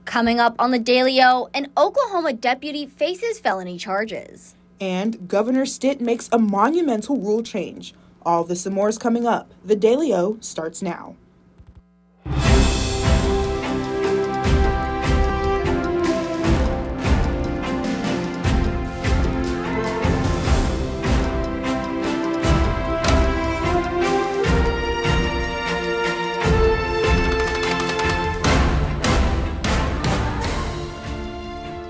Coming up on the Daily O, an Oklahoma deputy faces felony charges. And Governor Stitt makes a monumental rule change. All this and more is coming up. The Daily O starts now.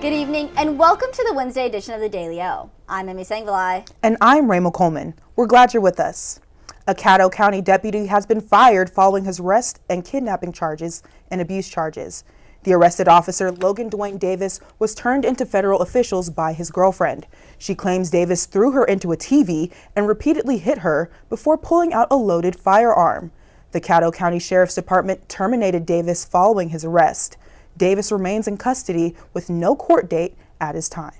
Good evening and welcome to the Wednesday edition of the Daily O. I'm Emmy Sangvilai. And I'm Raymond Coleman. We're glad you're with us. A Caddo County deputy has been fired following his arrest and kidnapping charges and abuse charges. The arrested officer, Logan Dwayne Davis, was turned into federal officials by his girlfriend. She claims Davis threw her into a TV and repeatedly hit her before pulling out a loaded firearm. The Caddo County Sheriff's Department terminated Davis following his arrest. Davis remains in custody with no court date at his time.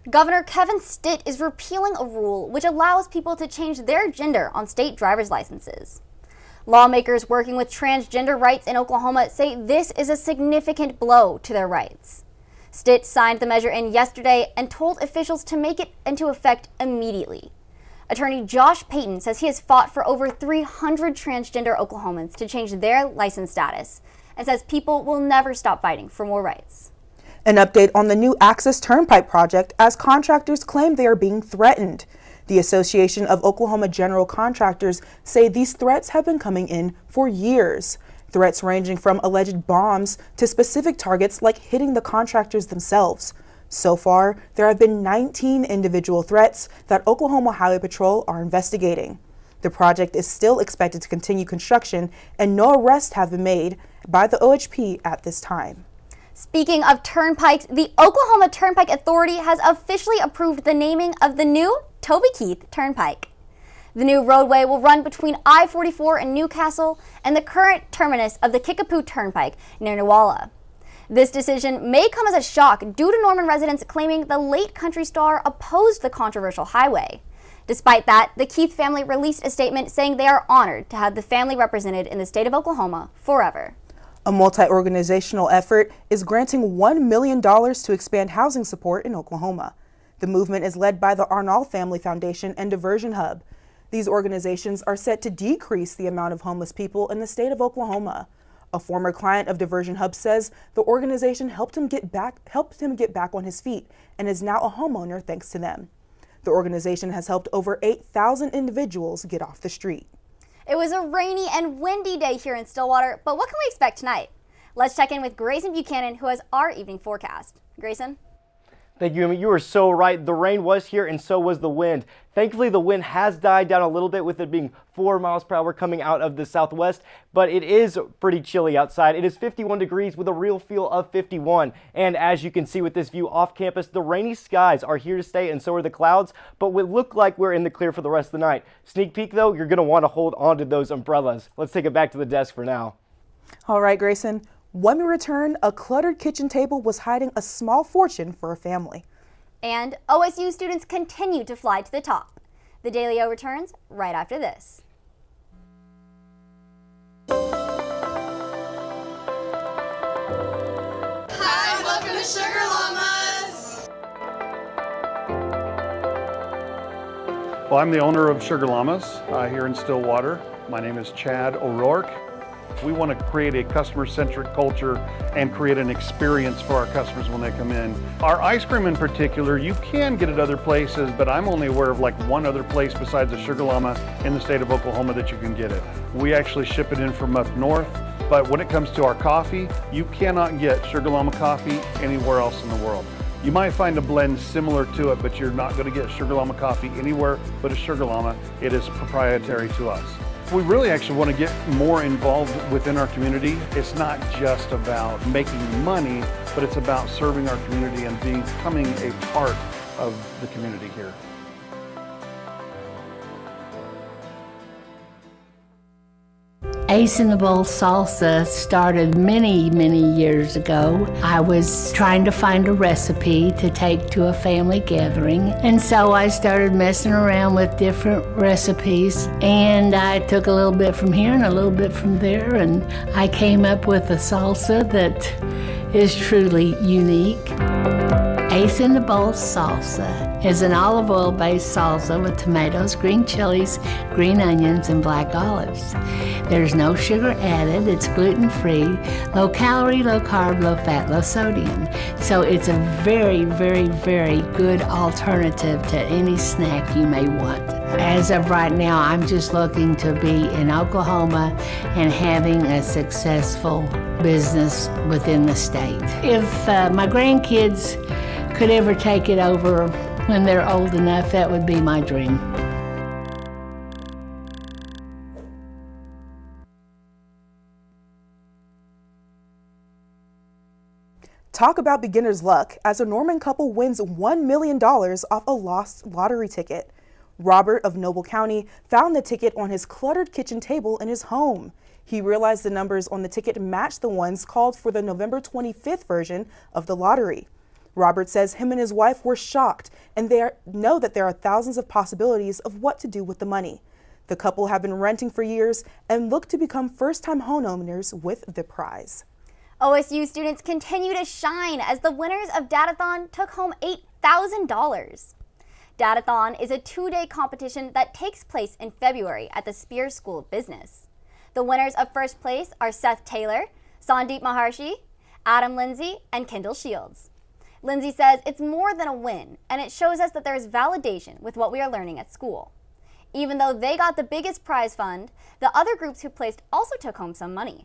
Governor Kevin Stitt is repealing a rule which allows people to change their gender on state driver's licenses. Lawmakers working with transgender rights in Oklahoma say this is a significant blow to their rights. Stitt signed the measure in yesterday and told officials to make it into effect immediately. Attorney Josh Payton says he has fought for over 300 transgender Oklahomans to change their license status and says people will never stop fighting for more rights. An update on the new Access Turnpike project as contractors claim they are being threatened. The Association of Oklahoma General Contractors say these threats have been coming in for years. Threats ranging from alleged bombs to specific targets like hitting the contractors themselves. So far, there have been 19 individual threats that Oklahoma Highway Patrol are investigating. The project is still expected to continue construction and no arrests have been made by the OHP at this time. Speaking of turnpikes, the Oklahoma Turnpike Authority has officially approved the naming of the new Toby Keith Turnpike. The new roadway will run between I-44 in Newcastle and the current terminus of the Kickapoo Turnpike near Newalla. This decision may come as a shock due to Norman residents claiming the late country star opposed the controversial highway. Despite that, the Keith family released a statement saying they are honored to have the family represented in the state of Oklahoma forever. A multi-organizational effort is granting $1 million to expand housing support in Oklahoma. The movement is led by the Arnall Family Foundation and Diversion Hub. These organizations are set to decrease the amount of homeless people in the state of Oklahoma. A former client of Diversion Hub says the organization helped him get back on his feet and is now a homeowner thanks to them. The organization has helped over 8,000 individuals get off the street. It was a rainy and windy day here in Stillwater, but what can we expect tonight? Let's check in with Grayson Buchanan, who has our evening forecast. Grayson? Thank you, Emmy. You were so right. The rain was here and so was the wind. Thankfully, the wind has died down a little bit with it being 4 miles per hour coming out of the southwest, but it is pretty chilly outside. It is 51 degrees with a real feel of 51. And as you can see with this view off campus, the rainy skies are here to stay and so are the clouds, but would look like we're in the clear for the rest of the night. Sneak peek though, you're going to want to hold on to those umbrellas. Let's take it back to the desk for now. All right, Grayson. When we return, a cluttered kitchen table was hiding a small fortune for a family. And OSU students continue to fly to the top. The Daily O returns right after this. Hi, welcome to Sugar Llamas. Well, I'm the owner of Sugar Llamas here in Stillwater. My name is Chad O'Rourke. We want to create a customer-centric culture and create an experience for our customers when they come in. Our ice cream in particular, you can get it other places, but I'm only aware of like one other place besides the Sugar Llama in the state of Oklahoma that you can get it. We actually ship it in from up north, but when it comes to our coffee, you cannot get Sugar Llama coffee anywhere else in the world. You might find a blend similar to it, but you're not going to get Sugar Llama coffee anywhere but a Sugar Llama. It is proprietary to us. We really actually want to get more involved within our community. It's not just about making money, but it's about serving our community and becoming a part of the community here. Ace in the Bowl salsa started many years ago. I was trying to find a recipe to take to a family gathering, and so I started messing around with different recipes, and I took a little bit from here and a little bit from there, and I came up with a salsa that is truly unique. Ace in the Bowl salsa is an olive oil based salsa with tomatoes, green chilies, green onions, and black olives. There's no sugar added, it's gluten free, low calorie, low carb, low fat, low sodium. So it's a very, very, very good alternative to any snack you may want. As of right now, I'm just looking to be in Oklahoma and having a successful business within the state. If my grandkids could ever take it over when they're old enough, that would be my dream. Talk about beginner's luck as a Norman couple wins $1 million off a lost lottery ticket. Robert of Noble County found the ticket on his cluttered kitchen table in his home. He realized the numbers on the ticket matched the ones called for the November 25th version of the lottery. Robert says him and his wife were shocked and they know that there are thousands of possibilities of what to do with the money. The couple have been renting for years and look to become first-time homeowners with the prize. OSU students continue to shine as the winners of Datathon took home $8,000. Datathon is a 2-day competition that takes place in February at the Spears School of Business. The winners of first place are Seth Taylor, Sandeep Maharshi, Adam Lindsay, and Kendall Shields. Lindsay says it's more than a win, and it shows us that there is validation with what we are learning at school. Even though they got the biggest prize fund, the other groups who placed also took home some money.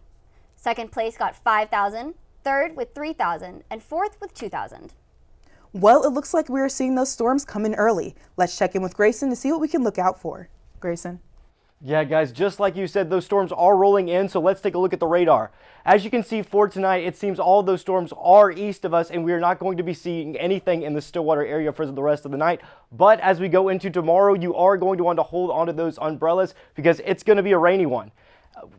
Second place got $5,000, third with $3,000, and fourth with $2,000. Well, it looks like we are seeing those storms come in early. Let's check in with Grayson to see what we can look out for. Grayson. Yeah, guys, just like you said, those storms are rolling in, so let's take a look at the radar. As you can see for tonight, it seems all of those storms are east of us, and we are not going to be seeing anything in the Stillwater area for the rest of the night. But as we go into tomorrow, you are going to want to hold onto those umbrellas because it's going to be a rainy one.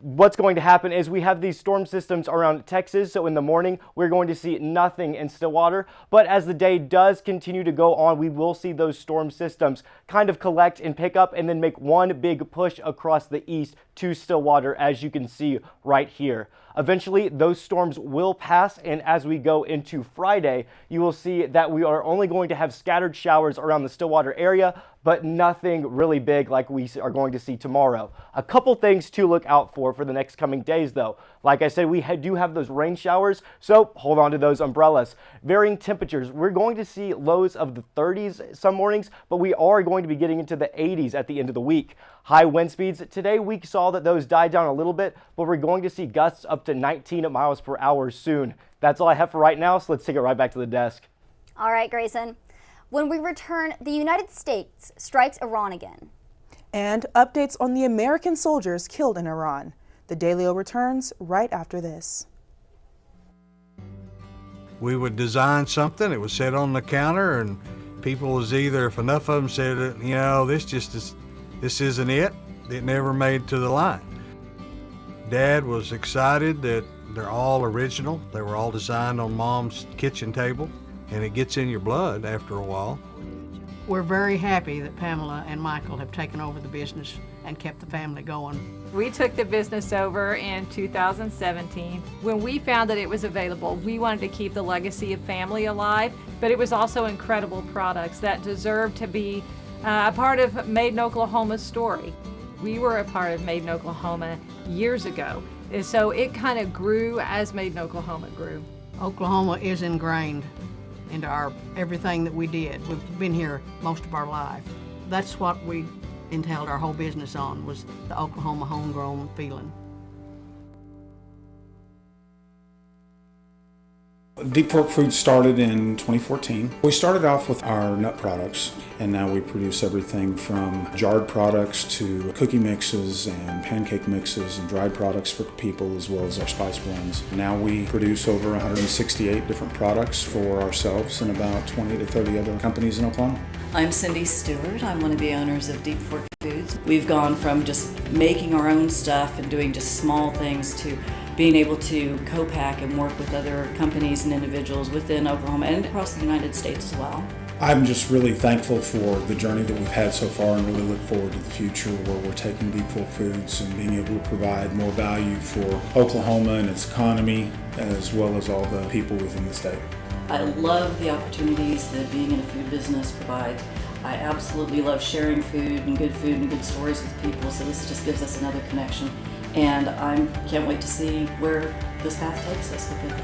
What's going to happen is we have these storm systems around Texas, so in the morning we're going to see nothing in Stillwater, but as the day does continue to go on, we will see those storm systems kind of collect and pick up and then make one big push across the east to Stillwater, as you can see right here. Eventually, those storms will pass, and as we go into Friday, you will see that we are only going to have scattered showers around the Stillwater area, but nothing really big like we are going to see tomorrow. A couple things to look out for the next coming days, though. Like I said, we do have those rain showers, so hold on to those umbrellas. Varying temperatures. We're going to see lows of the 30s some mornings, but we are going to be getting into the 80s at the end of the week. High wind speeds. Today we saw that those died down a little bit, but we're going to see gusts up to 19 miles per hour soon. That's all I have for right now, so let's take it right back to the desk. All right, Grayson. When we return, the United States strikes Iran again. And updates on the American soldiers killed in Iran. The Dailyo returns right after this. We would design something, it was set on the counter, and people was either, if enough of them said, you know, this isn't it, it never made to the line. Dad was excited that they're all original. They were all designed on Mom's kitchen table, and it gets in your blood after a while. We're very happy that Pamela and Michael have taken over the business and kept the family going. We took the business over in 2017. When we found that it was available, we wanted to keep the legacy of family alive, but it was also incredible products that deserved to be a part of Made in Oklahoma's story. We were a part of Made in Oklahoma years ago, and so it kind of grew as Made in Oklahoma grew. Oklahoma is ingrained into everything that we did. We've been here most of our life. That's what we entailed our whole business on, was the Oklahoma homegrown feeling. Deep Fork Foods started in 2014. We started off with our nut products, and now we produce everything from jarred products to cookie mixes and pancake mixes and dried products for people, as well as our spice blends. Now we produce over 168 different products for ourselves and about 20 to 30 other companies in Oklahoma. I'm Cindy Stewart. I'm one of the owners of Deep Fork Foods. We've gone from just making our own stuff and doing just small things to being able to co-pack and work with other companies and individuals within Oklahoma and across the United States as well. I'm just really thankful for the journey that we've had so far and really look forward to the future where we're taking Deep Fork Foods and being able to provide more value for Oklahoma and its economy as well as all the people within the state. I love the opportunities that being in a food business provides. I absolutely love sharing food and good stories with people, so this just gives us another connection. And I can't wait to see where this path takes us with it.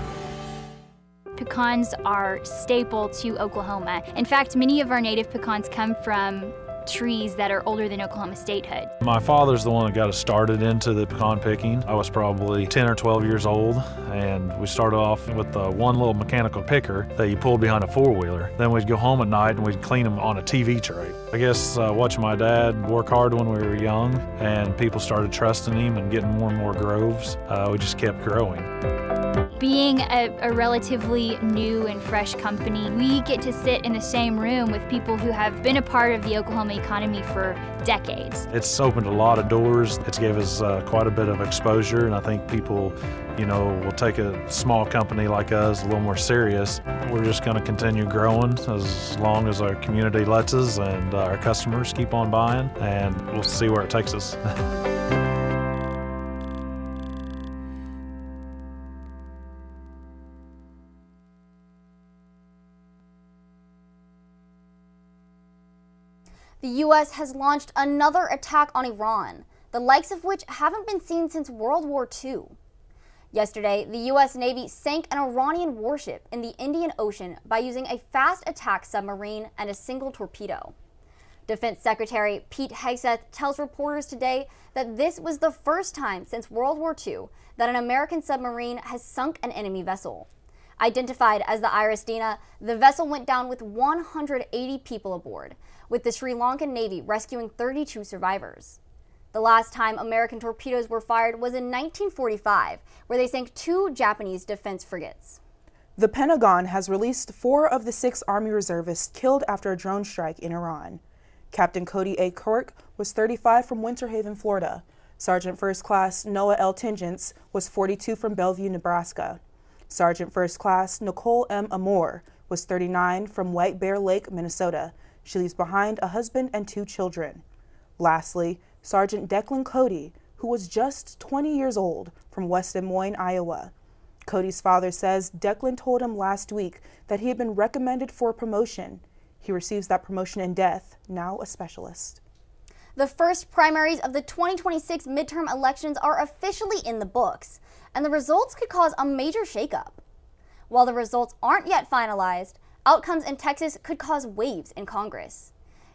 Pecans are staple to Oklahoma. In fact, many of our native pecans come from trees that are older than Oklahoma statehood. My father's the one that got us started into the pecan picking. I was probably 10 or 12 years old, and we started off with one little mechanical picker that you pulled behind a four-wheeler. Then we'd go home at night and we'd clean them on a TV tray. I guess watching my dad work hard when we were young, and people started trusting him and getting more and more groves, we just kept growing. Being a relatively new and fresh company, we get to sit in the same room with people who have been a part of the Oklahoma economy for decades. It's opened a lot of doors. It's gave us quite a bit of exposure, and I think people, will take a small company like us a little more serious. We're just going to continue growing as long as our community lets us and our customers keep on buying, and we'll see where it takes us. The U.S. has launched another attack on Iran, the likes of which haven't been seen since World War II. Yesterday, the U.S. Navy sank an Iranian warship in the Indian Ocean by using a fast attack submarine and a single torpedo. Defense Secretary Pete Hegseth tells reporters today that this was the first time since World War II that an American submarine has sunk an enemy vessel. Identified as the Iris Dina, the vessel went down with 180 people aboard, with the Sri Lankan Navy rescuing 32 survivors. The last time American torpedoes were fired was in 1945, where they sank 2 Japanese defense frigates. The Pentagon has released 4 of the 6 Army reservists killed after a drone strike in Iran. Captain Cody A. Kirk was 35 from Winter Haven, Florida. Sergeant First Class Noah L. Tingents was 42 from Bellevue, Nebraska. Sergeant First Class Nicole M. Amore was 39 from White Bear Lake, Minnesota. She leaves behind a husband and 2 children. Lastly, Sergeant Declan Cody, who was just 20 years old, from West Des Moines, Iowa. Cody's father says Declan told him last week that he had been recommended for a promotion. He receives that promotion in death, now a specialist. The first primaries of the 2026 midterm elections are officially in the books, and the results could cause a major shakeup. While the results aren't yet finalized, outcomes in Texas could cause waves in Congress.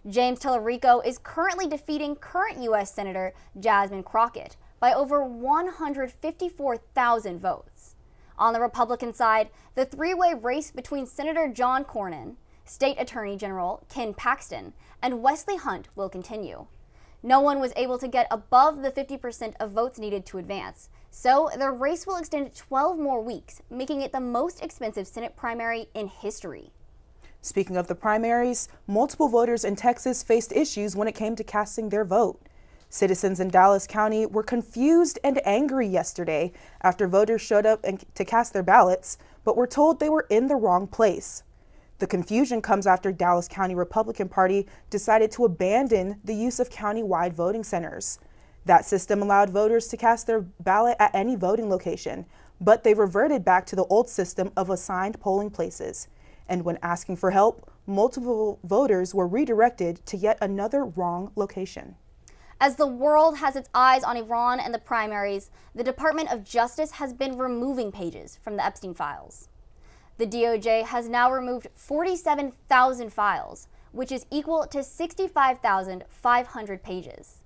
James Tellerico is currently defeating current U.S. Senator Jasmine Crockett by over 154,000 votes. On the Republican side, the three-way race between Senator John Cornyn, State Attorney General Ken Paxton, and Wesley Hunt will continue. No one was able to get above the 50% of votes needed to advance, so the race will extend 12 more weeks, making it the most expensive Senate primary in history. Speaking of the primaries, multiple voters in Texas faced issues when it came to casting their vote. Citizens in Dallas County were confused and angry yesterday after voters showed up to cast their ballots, but were told they were in the wrong place. The confusion comes after Dallas County Republican Party decided to abandon the use of county-wide voting centers. That system allowed voters to cast their ballot at any voting location, but they reverted back to the old system of assigned polling places. And when asking for help, multiple voters were redirected to yet another wrong location. As the world has its eyes on Iran and the primaries, the Department of Justice has been removing pages from the Epstein files. The DOJ has now removed 47,000 files, which is equal to 65,500 pages.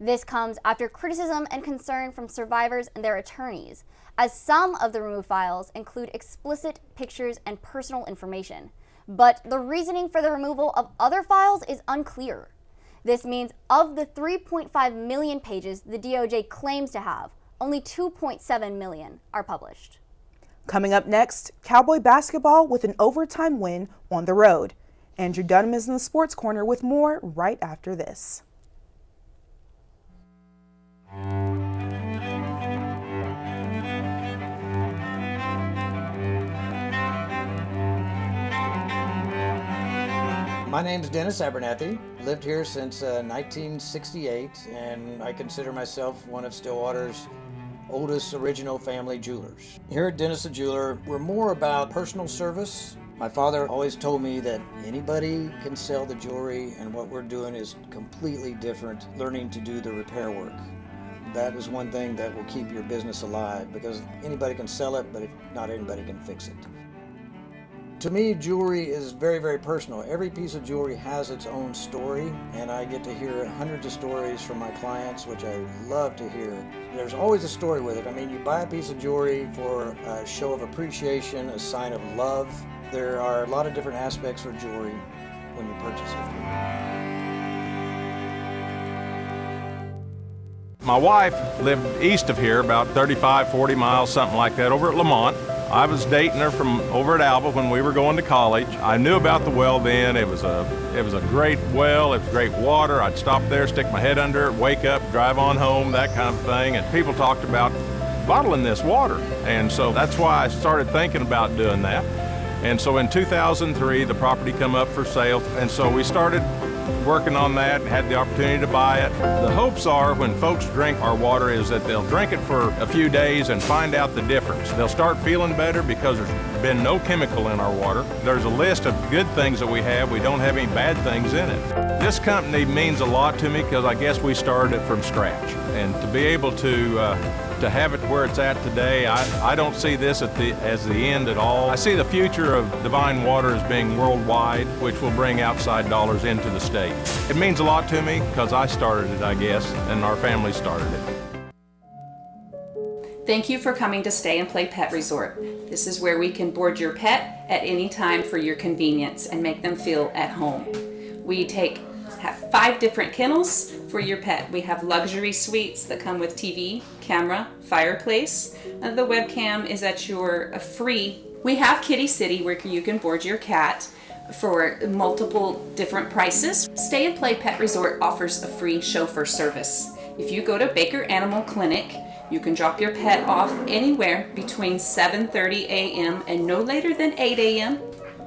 This comes after criticism and concern from survivors and their attorneys, as some of the removed files include explicit pictures and personal information. But the reasoning for the removal of other files is unclear. This means of the 3.5 million pages the DOJ claims to have, only 2.7 million are published. Coming up next, Cowboy basketball with an overtime win on the road. Andrew Dunham is in the Sports Corner with more right after this. My name is Dennis Abernathy. Lived here since 1968, and I consider myself one of Stillwater's oldest original family jewelers. Here at Dennis the Jeweler, we're more about personal service. My father always told me that anybody can sell the jewelry, and what we're doing is completely different, learning to do the repair work. That is one thing that will keep your business alive, because anybody can sell it, but not anybody can fix it. To me, jewelry is very, very personal. Every piece of jewelry has its own story, and I get to hear hundreds of stories from my clients, which I love to hear. There's always a story with it. I mean, you buy a piece of jewelry for a show of appreciation, a sign of love. There are a lot of different aspects for jewelry when you purchase it. My wife lived east of here, about 35, 40 miles, something like that, over at Lamont. I was dating her from over at Alba when we were going to college. I knew about the well then. It was a great well, it was great water. I'd stop there, stick my head under it, wake up, drive on home, that kind of thing. And people talked about bottling this water. And so that's why I started thinking about doing that. And so in 2003, the property come up for sale. And so we started working on that, had the opportunity to buy it. The hopes are when folks drink our water is that they'll drink it for a few days and find out the difference. They'll start feeling better because there's been no chemical in our water. There's a list of good things that we have. We don't have any bad things in it. This company means a lot to me because I guess we started it from scratch. And to be able to have it where it's at today, I don't see this as the end at all. I see the future of Divine Water as being worldwide, which will bring outside dollars into the state. It means a lot to me because I started it, I guess, and our family started it. Thank you for coming to Stay and Play Pet Resort. This is where we can board your pet at any time for your convenience and make them feel at home. We have 5 different kennels for your pet. We have luxury suites that come with TV, camera, fireplace. The webcam is at your free. We have Kitty City where you can board your cat for multiple different prices. Stay and Play Pet Resort offers a free chauffeur service. If you go to Baker Animal Clinic, you can drop your pet off anywhere between 7:30 a.m. and no later than 8 a.m.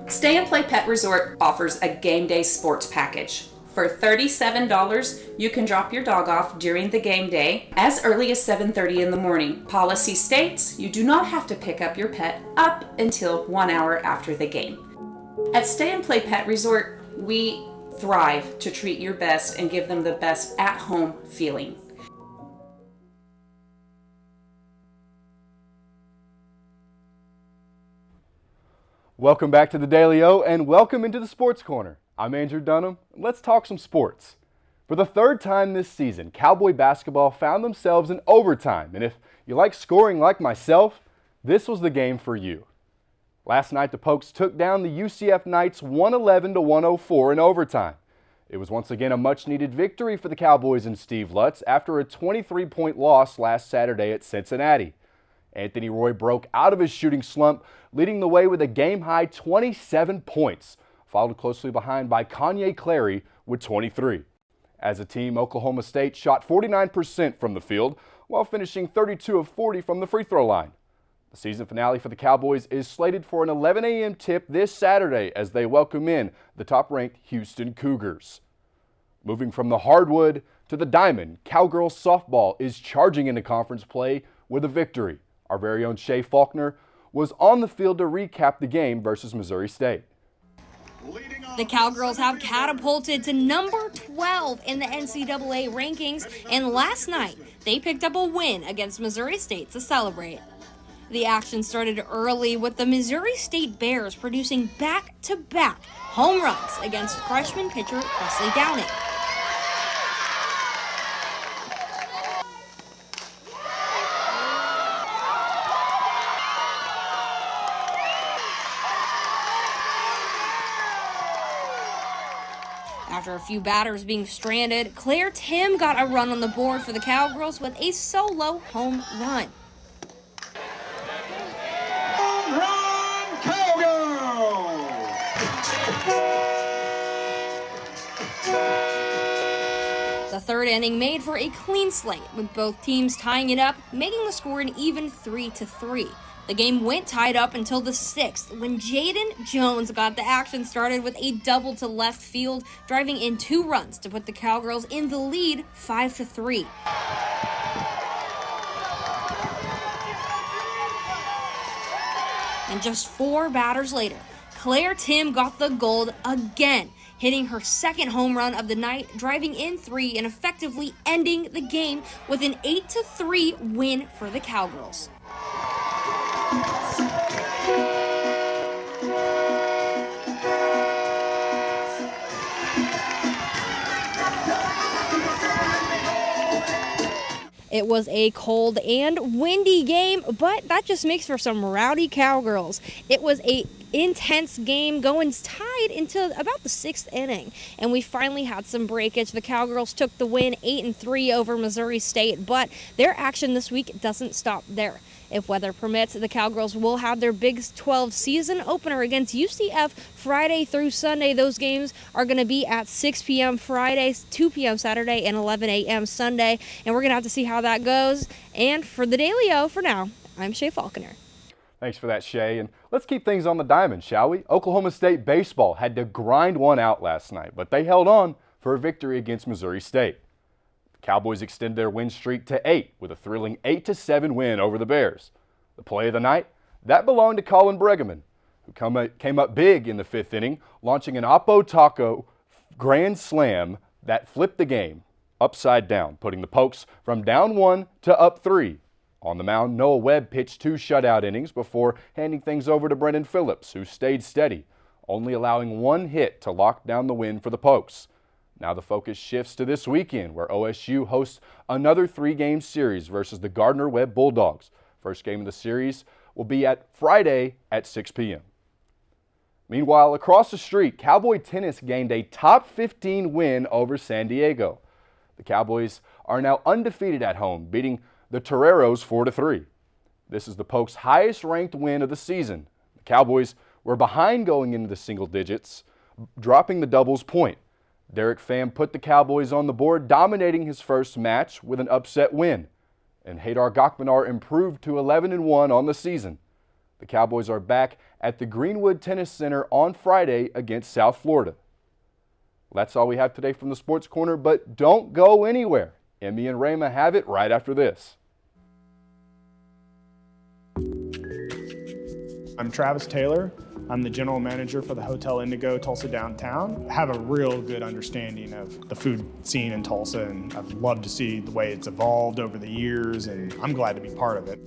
Stay and Play Pet Resort offers a game day sports package. For $37, you can drop your dog off during the game day as early as 7:30 in the morning. Policy states you do not have to pick up your pet up until 1 hour after the game. At Stay and Play Pet Resort, we thrive to treat your best and give them the best at-home feeling. Welcome back to the Daily O and welcome into the Sports Corner. I'm Andrew Dunham. Let's talk some sports. For the 3rd time this season, Cowboy basketball found themselves in overtime. And if you like scoring like myself, this was the game for you. Last night, the Pokes took down the UCF Knights 111-104 in overtime. It was once again a much-needed victory for the Cowboys and Steve Lutz after a 23-point loss last Saturday at Cincinnati. Anthony Roy broke out of his shooting slump, leading the way with a game-high 27 points, followed closely behind by Kanye Clary with 23. As a team, Oklahoma State shot 49% from the field, while finishing 32 of 40 from the free throw line. The season finale for the Cowboys is slated for an 11 a.m. tip this Saturday as they welcome in the top-ranked Houston Cougars. Moving from the hardwood to the diamond, Cowgirls softball is charging into conference play with a victory. Our very own Shay Faulkner was on the field to recap the game versus Missouri State. The Cowgirls have catapulted to number 12 in the NCAA rankings, and last night they picked up a win against Missouri State to celebrate. The action started early with the Missouri State Bears producing back-to-back home runs against freshman pitcher Presley Downing. After a few batters being stranded, Claire Tim got a run on the board for the Cowgirls with a solo home run. Home run, Cowgirls! The 3rd inning made for a clean slate, with both teams tying it up, making the score an even 3-3. The game went tied up until the 6th when Jaden Jones got the action started with a double to left field, driving in 2 runs to put the Cowgirls in the lead 5-3. And just 4 batters later, Claire Tim got the gold again, hitting her second home run of the night, driving in 3 and effectively ending the game with an 8-3 win for the Cowgirls. It was a cold and windy game, but that just makes for some rowdy Cowgirls. It was a intense game going tied into about the 6th inning, and we finally had some breakage. The Cowgirls took the win 8-3 over Missouri State, but their action this week doesn't stop there. If weather permits, the Cowgirls will have their Big 12 season opener against UCF Friday through Sunday. Those games are going to be at 6 p.m. Friday, 2 p.m. Saturday, and 11 a.m. Sunday, and we're going to have to see how that goes. And for the Daily O, for now, I'm Shay Falconer. Thanks for that, Shay. And let's keep things on the diamond, shall we? Oklahoma State baseball had to grind one out last night, but they held on for a victory against Missouri State. The Cowboys extended their win streak to 8 with a thrilling 8-7 win over the Bears. The play of the night, that belonged to Colin Bregeman, who came up big in the 5th inning, launching an Oppo Taco grand slam that flipped the game upside down, putting the Pokes from down 1 to up 3. On the mound, Noah Webb pitched 2 shutout innings before handing things over to Brendan Phillips, who stayed steady, only allowing 1 hit to lock down the win for the Pokes. Now the focus shifts to this weekend, where OSU hosts another 3-game series versus the Gardner-Webb Bulldogs. First game of the series will be at Friday at 6 p.m. Meanwhile, across the street, Cowboy tennis gained a top 15 win over San Diego. The Cowboys are now undefeated at home, beating the Toreros 4-3. This is the Pokes' highest-ranked win of the season. The Cowboys were behind going into the single digits, dropping the doubles point. Derek Pham put the Cowboys on the board, dominating his first match with an upset win. And Haydar Gokmanar improved to 11-1 on the season. The Cowboys are back at the Greenwood Tennis Center on Friday against South Florida. That's all we have today from the Sports Corner, but don't go anywhere. Emmy and Rayma have it right after this. I'm Travis Taylor. I'm the general manager for the Hotel Indigo Tulsa Downtown. I have a real good understanding of the food scene in Tulsa, and I've loved to see the way it's evolved over the years, and I'm glad to be part of it.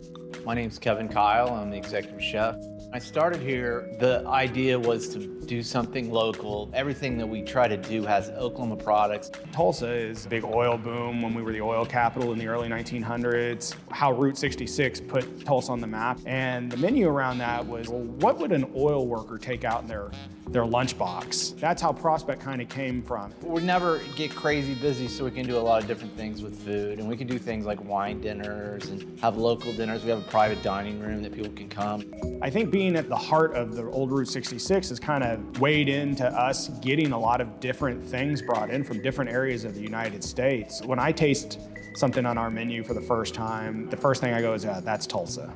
My name's Kevin Kyle. I'm the executive chef. I started here, the idea was to do something local. Everything that we try to do has Oklahoma products. Tulsa is a big oil boom when we were the oil capital in the early 1900s. How Route 66 put Tulsa on the map. And the menu around that was, well, what would an oil worker take out in their lunchbox? That's how Prospect kind of came from. We never get crazy busy, so we can do a lot of different things with food. And we can do things like wine dinners and have local dinners. We have a private dining room that people can come. I think being at the heart of the old Route 66 has kind of weighed into us getting a lot of different things brought in from different areas of the United States. When I taste something on our menu for the first time, the first thing I go is, that's Tulsa.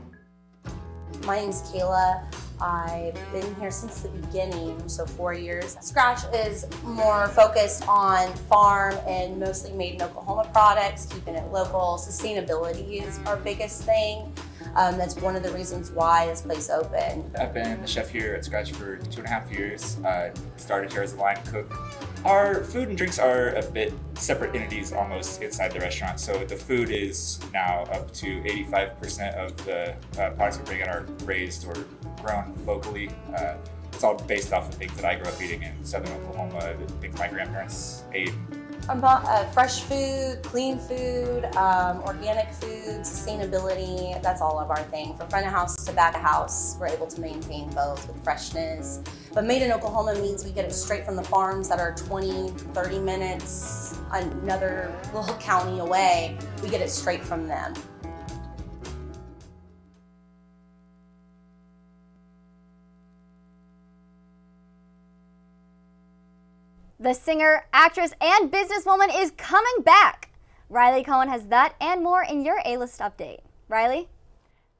My name's Kayla. I've been here since the beginning, so 4 years. Scratch is more focused on farm and mostly made in Oklahoma products, keeping it local. Sustainability is our biggest thing. That's one of the reasons why this place opened. I've been the chef here at Scratch for 2.5 years. Started here as a line cook. Our food and drinks are a bit separate entities almost inside the restaurant. So the food is now up to 85% of the products we bring in are raised or grown locally. It's all based off of things that I grew up eating in southern Oklahoma, the things my grandparents ate. Fresh food, clean food, organic food, sustainability, that's all of our thing. From front of house to back of house, we're able to maintain both with freshness. But made in Oklahoma means we get it straight from the farms that are 20, 30 minutes, another little county away. We get it straight from them. The singer, actress, and businesswoman is coming back. Riley Cohen has that and more in your A-List update. Riley?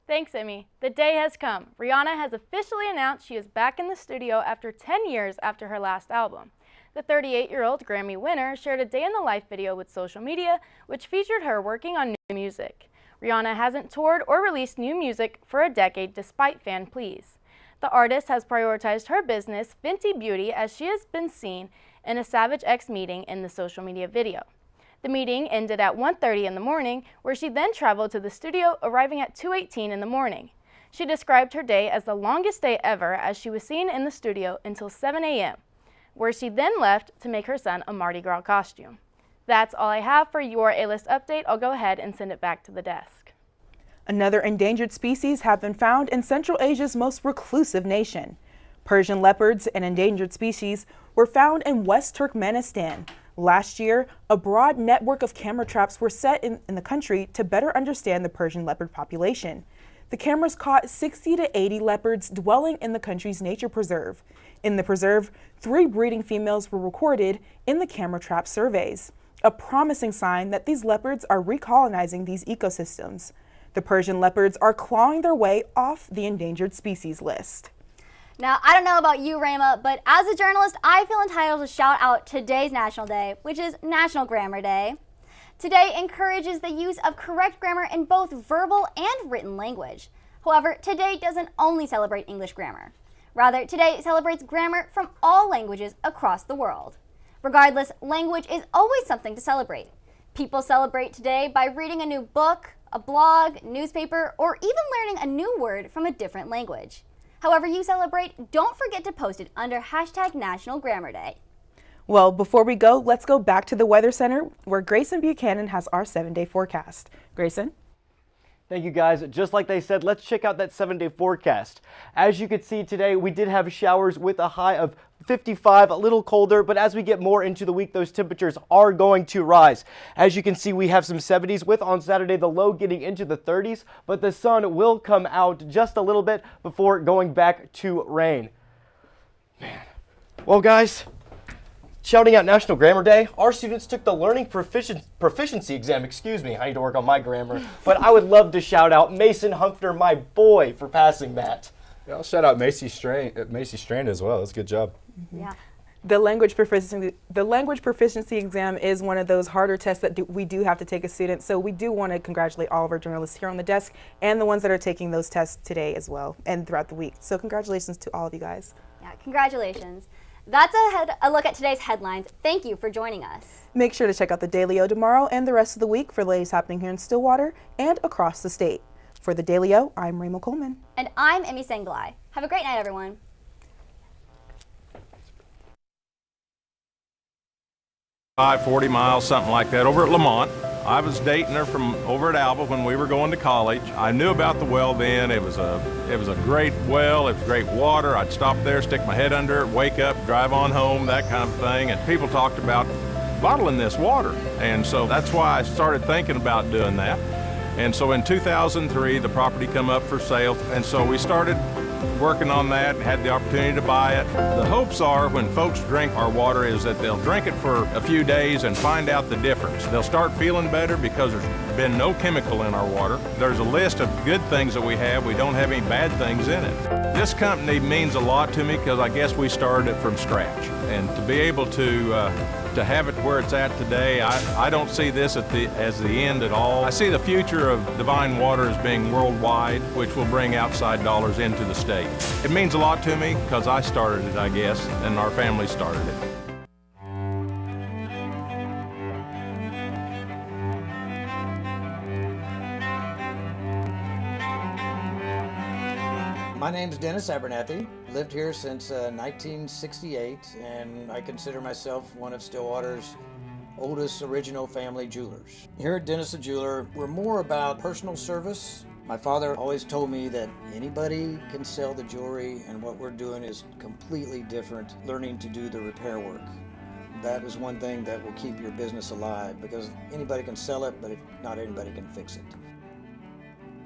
Thanks, Emmy. The day has come. Rihanna has officially announced she is back in the studio after 10 years after her last album. The 38-year-old Grammy winner shared a day-in-the-life video with social media, which featured her working on new music. Rihanna hasn't toured or released new music for a decade despite fan pleas. The artist has prioritized her business, Fenty Beauty, as she has been seen in a Savage X meeting in the social media video. The meeting ended at 1:30 in the morning, where she then traveled to the studio, arriving at 2:18 in the morning. She described her day as the longest day ever, as she was seen in the studio until 7 a.m., where she then left to make her son a Mardi Gras costume. That's all I have for your A-List update. I'll go ahead and send it back to the desk. Another endangered species have been found in Central Asia's most reclusive nation. Persian leopards, an endangered species, were found in West Turkmenistan. Last year, a broad network of camera traps were set in the country to better understand the Persian leopard population. The cameras caught 60 to 80 leopards dwelling in the country's nature preserve. In the preserve, 3 breeding females were recorded in the camera trap surveys, a promising sign that these leopards are recolonizing these ecosystems. The Persian leopards are clawing their way off the endangered species list. Now, I don't know about you, Rayma, but as a journalist, I feel entitled to shout out today's National Day, which is National Grammar Day. Today encourages the use of correct grammar in both verbal and written language. However, today doesn't only celebrate English grammar. Rather, today celebrates grammar from all languages across the world. Regardless, language is always something to celebrate. People celebrate today by reading a new book, a blog, newspaper, or even learning a new word from a different language. However you celebrate, don't forget to post it under #National Grammar Day. Well, before we go, let's go back to the Weather Center where Grayson Buchanan has our 7-day forecast. Grayson? Thank you guys. Just like they said, let's check out that 7-day forecast. As you can see today, we did have showers with a high of 55, a little colder, but as we get more into the week, those temperatures are going to rise. As you can see, we have some 70s with on Saturday the low getting into the 30s, but the sun will come out just a little bit before going back to rain. Man. Well, guys, shouting out National Grammar Day, our students took the Learning Proficiency exam. Excuse me, I need to work on my grammar. But I would love to shout out Mason Humpner, my boy, for passing that. Yeah, I'll shout out Macy Strand as well. That's a good job. Yeah. The language proficiency exam is one of those harder tests that we do have to take as students. So we do want to congratulate all of our journalists here on the desk and the ones that are taking those tests today as well and throughout the week. So congratulations to all of you guys. Yeah, congratulations. That's a look at today's headlines. Thank you for joining us. Make sure to check out the Daily O tomorrow and the rest of the week for the latest happening here in Stillwater and across the state. For the Daily O, I'm Rayma Coleman. And I'm Emmy Sanglai. Have a great night, everyone. 40 miles, something like that, over at Lamont. I was dating her from over at Alva when we were going to college. I knew about the well then. It was a great well. It was great water. I'd stop there, stick my head under it, wake up, drive on home, that kind of thing. And people talked about bottling this water. And so that's why I started thinking about doing that. And so in 2003, the property come up for sale. And so we started working on that, had the opportunity to buy it. The hopes are when folks drink our water is that they'll drink it for a few days and find out the difference. They'll start feeling better because there's been no chemical in our water. There's a list of good things that we have. We don't have any bad things in it. This company means a lot to me because I guess we started it from scratch. And to be able to have it where it's at today, I don't see this as the end at all. I see the future of Divine Water as being worldwide, which will bring outside dollars into the state. It means a lot to me because I started it, I guess, and our family started it. My name's Dennis Abernathy. Lived here since 1968, and I consider myself one of Stillwater's oldest original family jewelers. Here at Dennis the Jeweler, we're more about personal service. My father always told me that anybody can sell the jewelry, and what we're doing is completely different, learning to do the repair work. That is one thing that will keep your business alive, because anybody can sell it, but not anybody can fix it.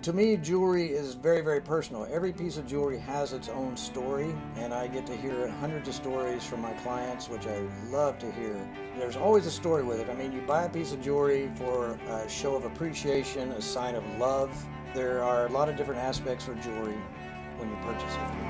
To me, jewelry is very, very personal. Every piece of jewelry has its own story, and I get to hear hundreds of stories from my clients, which I love to hear. There's always a story with it. I mean, you buy a piece of jewelry for a show of appreciation, a sign of love. There are a lot of different aspects for jewelry when you purchase it.